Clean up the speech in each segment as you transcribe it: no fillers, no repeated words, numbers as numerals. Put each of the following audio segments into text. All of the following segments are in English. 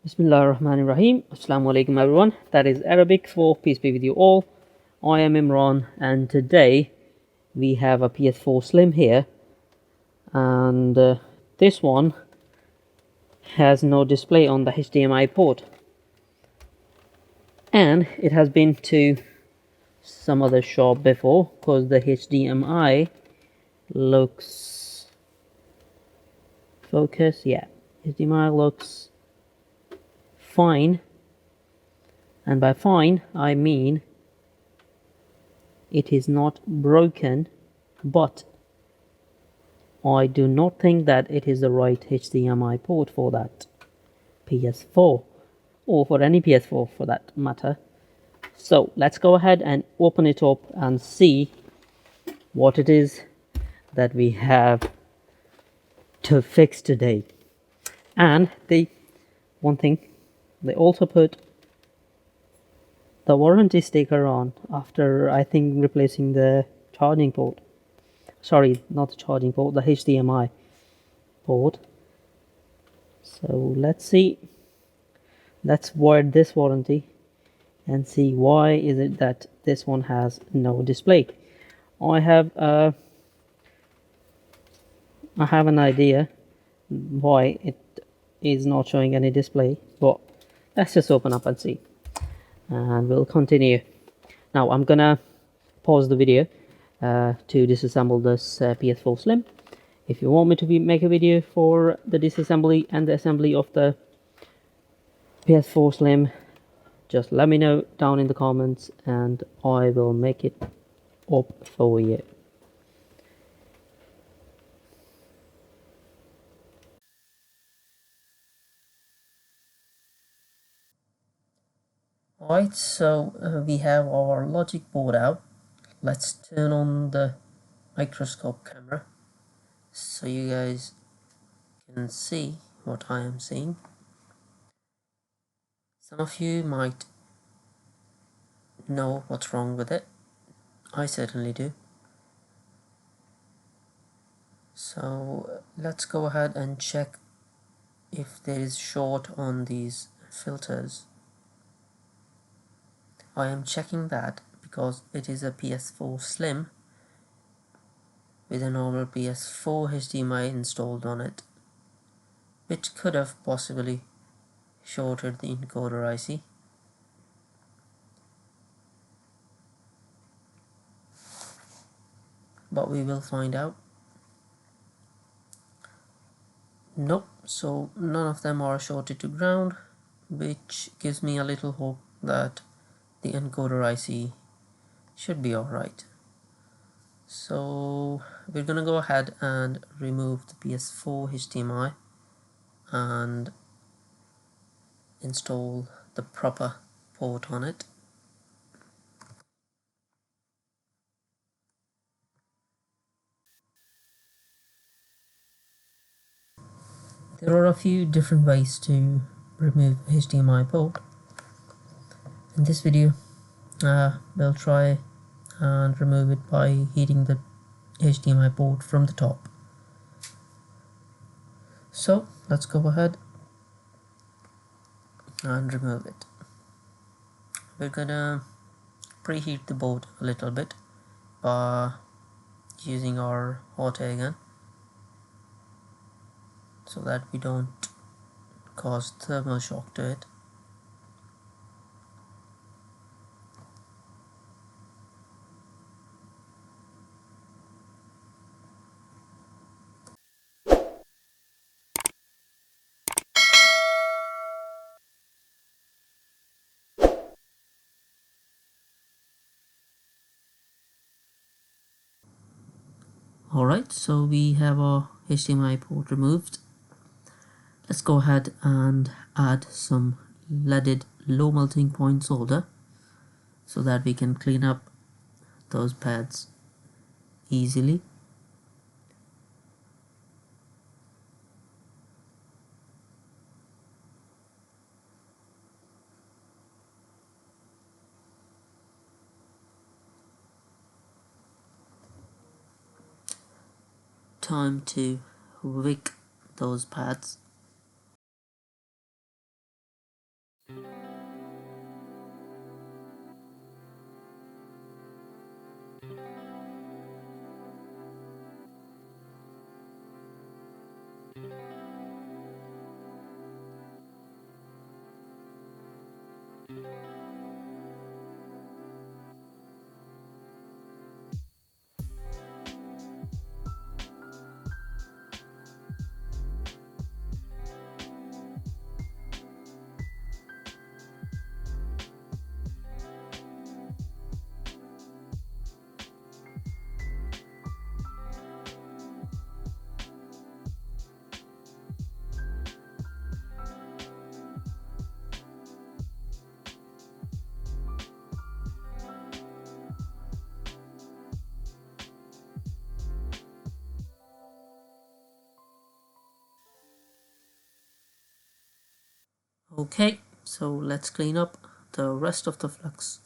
Bismillahirrahmanirrahim. Assalamu alaikum everyone. That is Arabic for peace be with you all. I am Imran and today we have a PS4 Slim here, and this one has no display on the HDMI port, and it has been to some other shop before because the HDMI looks HDMI looks fine, and by fine I mean it is not broken, but I do not think that it is the right HDMI port for that PS4, or for any PS4 for that matter. So let's go ahead and open it up and see what it is that we have to fix today. And one thing, they also put the warranty sticker on after, I think, replacing the charging port. Sorry, not the charging port, the HDMI port. So let's void this warranty and see why is it that this one has no display. I have an idea why it is not showing any display, but let's just open up and see, and we'll continue. Now I'm gonna pause the video to disassemble this PS4 Slim. If you want me to make a video for the disassembly and the assembly of the PS4 Slim, just let me know down in the comments and I will make it up for you. Alright, so we have our logic board out. Let's turn on the microscope camera so you guys can see what I am seeing. Some of you might know what's wrong with it. I certainly do. So let's go ahead and check if there is short on these filters. I am checking that because it is a PS4 Slim with a normal PS4 HDMI installed on it, which could have possibly shorted the encoder IC. But we will find out. Nope, so none of them are shorted to ground, which gives me a little hope that the encoder IC should be alright. So we're gonna go ahead and remove the PS4 HDMI and install the proper port on it. There are a few different ways to remove HDMI port. In this video we'll try and remove it by heating the HDMI port from the top. So let's go ahead and remove it. We're gonna preheat the board a little bit by using our hot air gun so that we don't cause thermal shock to it. Alright, so we have our HDMI port removed. Let's go ahead and add some leaded low melting point solder so that we can clean up those pads easily. Time to wick those pads. Okay, so let's clean up the rest of the flux.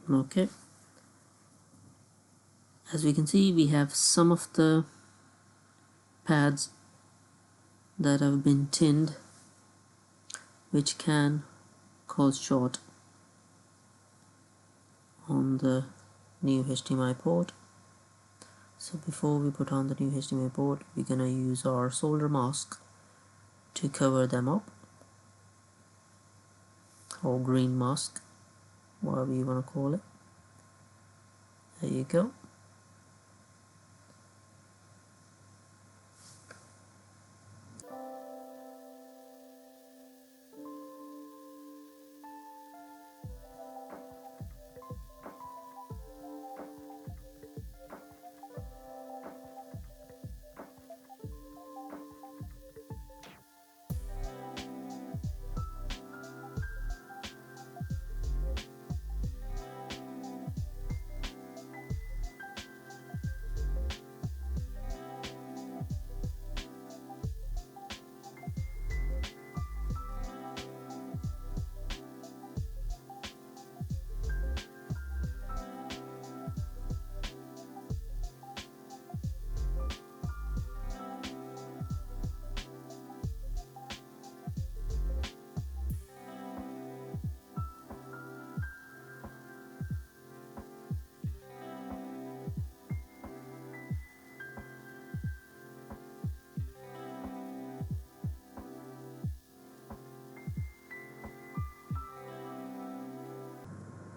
Okay, as we can see, we have some of the pads that have been tinned, which can cause short on the new HDMI port. So before we put on the new HDMI port, we're gonna use our solder mask to cover them up, or green mask, whatever you want to call it. There you go.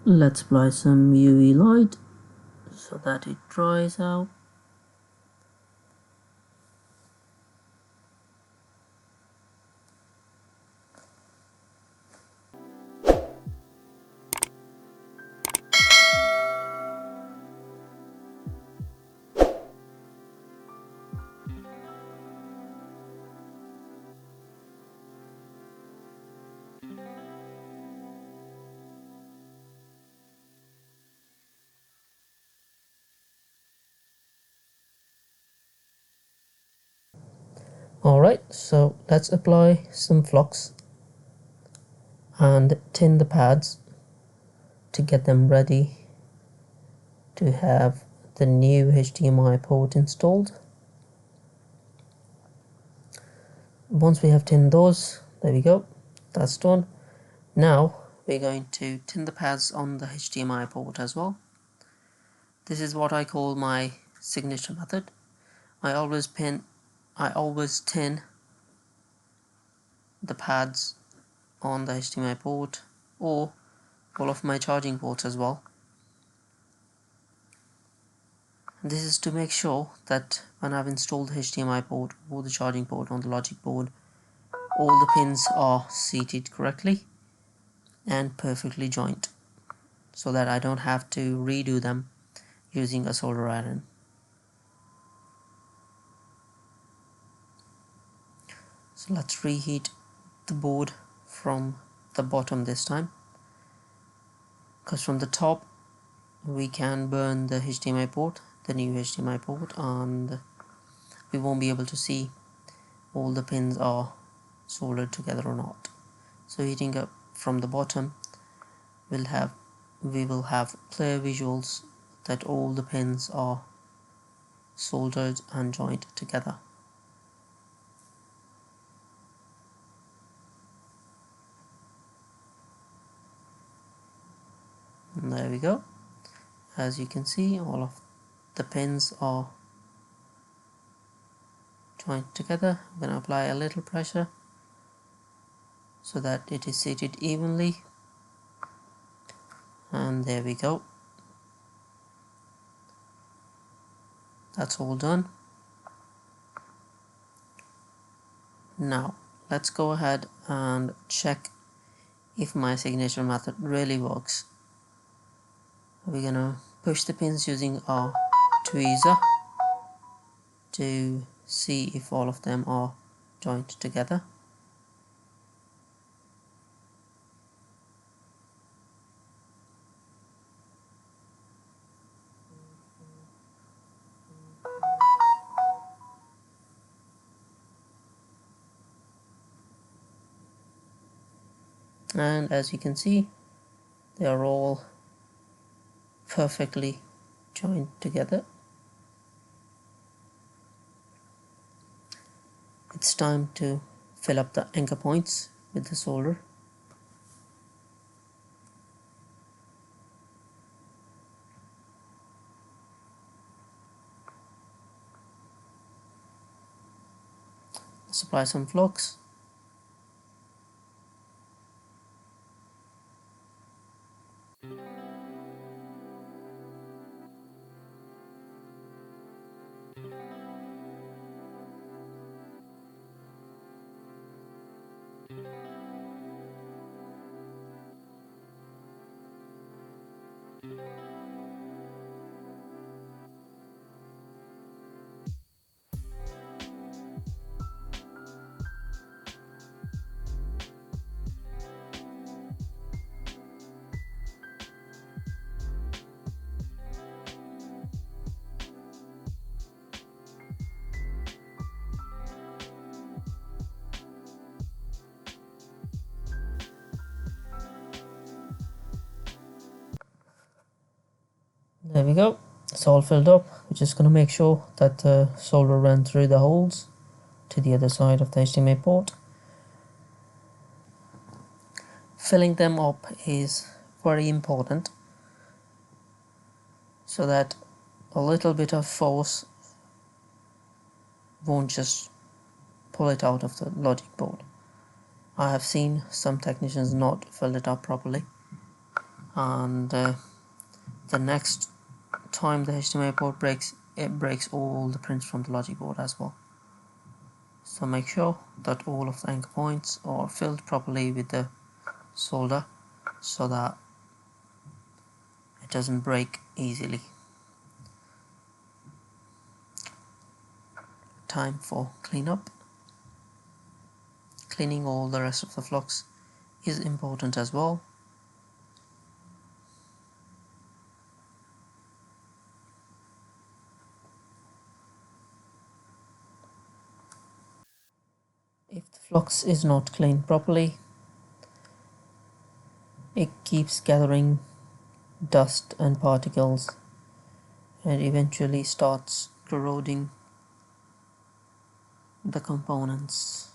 Let's apply some UV light so that it dries out. Alright, so let's apply some flux and tin the pads to get them ready to have the new HDMI port installed. Once we have tinned those, there we go, that's done. Now we're going to tin the pads on the HDMI port as well. This is what I call my signature method. I always tin the pads on the HDMI port or all of my charging ports as well. This is to make sure that when I've installed the HDMI port or the charging port on the logic board, all the pins are seated correctly and perfectly joined, so that I don't have to redo them using a solder iron. So let's reheat the board from the bottom this time, because from the top we can burn the HDMI port, the new HDMI port, and we won't be able to see all the pins are soldered together or not. So heating up from the bottom, we will have clear visuals that all the pins are soldered and joined together. And there we go. As you can see, all of the pins are joined together. I'm going to apply a little pressure so that it is seated evenly, and there we go. That's all done. Now let's go ahead and check if my signature method really works. We're gonna push the pins using our tweezer to see if all of them are joined together. and as you can see, they are all perfectly joined together. It's time to fill up the anchor points with the solder. Apply some flux. There we go, it's all filled up. We're just going to make sure that the solder ran through the holes to the other side of the HDMI port. Filling them up is very important so that a little bit of force won't just pull it out of the logic board. I have seen some technicians not fill it up properly, and the next time the HDMI port breaks, it breaks all the prints from the logic board as well. So make sure that all of the anchor points are filled properly with the solder so that it doesn't break easily. Time for cleanup. Cleaning all the rest of the flux is important as well. If the flux is not cleaned properly, it keeps gathering dust and particles and eventually starts corroding the components.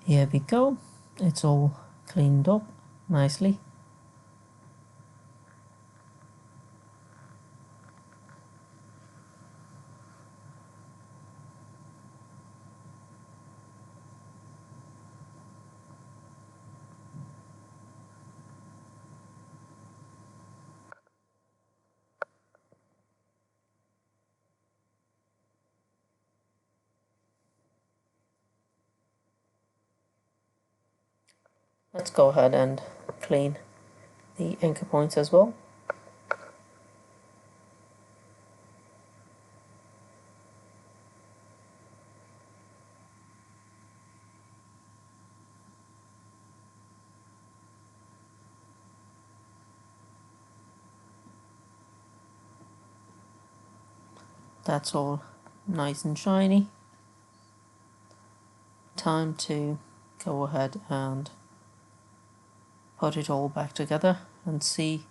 Here we go, it's all cleaned up nicely. Let's go ahead and clean the anchor points as well. That's all nice and shiny. Time to go ahead and put it all back together and see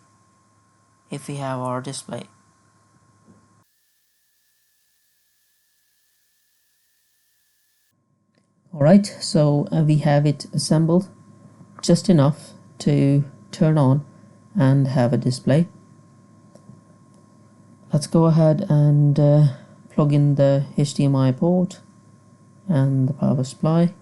if we have our display. Alright, so we have it assembled just enough to turn on and have a display. Let's go ahead and plug in the HDMI port and the power supply.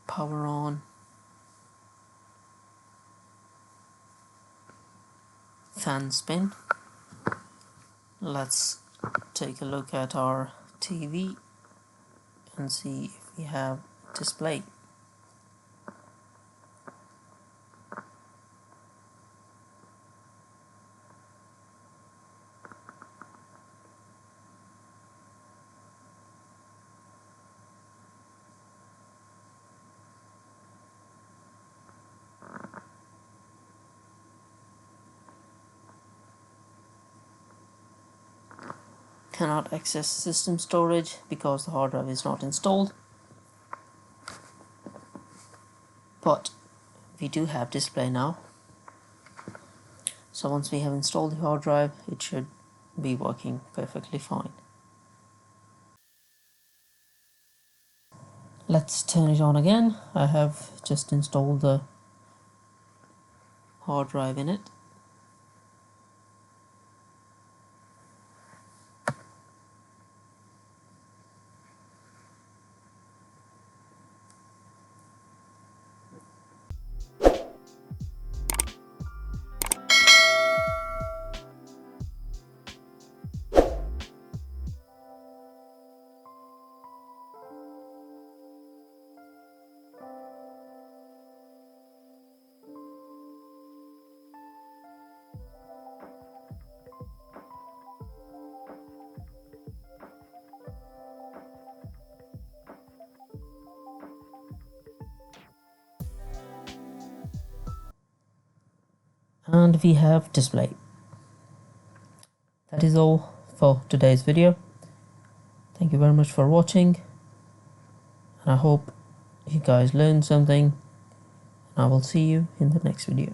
Power on. Fan spin. Let's take a look at our TV and see if we have display. cannot access system storage because the hard drive is not installed, but we do have display now. So once we have installed the hard drive, it should be working perfectly fine. Let's turn it on again. I have just installed the hard drive in it. And we have display. That is all for today's video. Thank you very much for watching, and I hope you guys learned something, and I will see you in the next video.